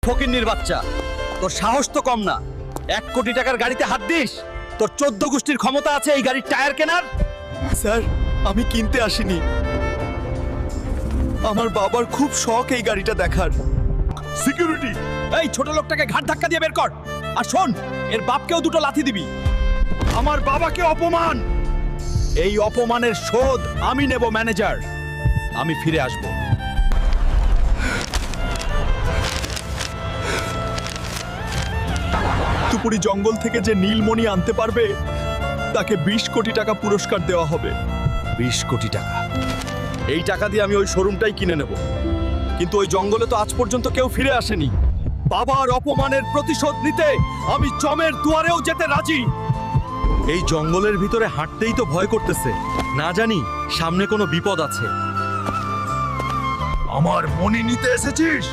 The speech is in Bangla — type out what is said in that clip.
ফকিন্নির বাচ্চা, তোর সাহস তো কম না। 1 কোটি টাকার গাড়িতে হাত দিস? তোর 14 গোষ্ঠীর ক্ষমতা আছে এই গাড়ির টায়ার কেনার? স্যার, আমি কিনতে আসিনি। আমার বাবার খুব শখ এই গাড়িটা দেখার। সিকিউরিটি, এই ছোট লোকটাকে ঘাট ধাক্কা দিয়ে বের কর। আর শোন, এর বাপকেও 2টো লাথি দিবি। আমার বাবাকে অপমান, এই অপমানের শোধ আমি নেব ম্যানেজার। আমি ফিরে আসব। তুপুরি জঙ্গল থেকে যে নীলমণি আনতে পারবে তাকে 20 কোটি টাকা পুরস্কার দেওয়া হবে। 20 কোটি টাকা? এই টাকা দিয়ে আমি ওই শোরুমটাই কিনে নেব। কিন্তু ওই জঙ্গলে তো আজ পর্যন্ত কেউ ফিরে আসেনি। বাবার অপমানের প্রতিশোধ নিতে আমি জমের দুয়ারেও যেতে রাজি। এই জঙ্গলের ভিতরে হাঁটতেই তো ভয় করতেছে, না জানি সামনে কোনো বিপদ আছে। আমার মণি নিতে এসেছিস?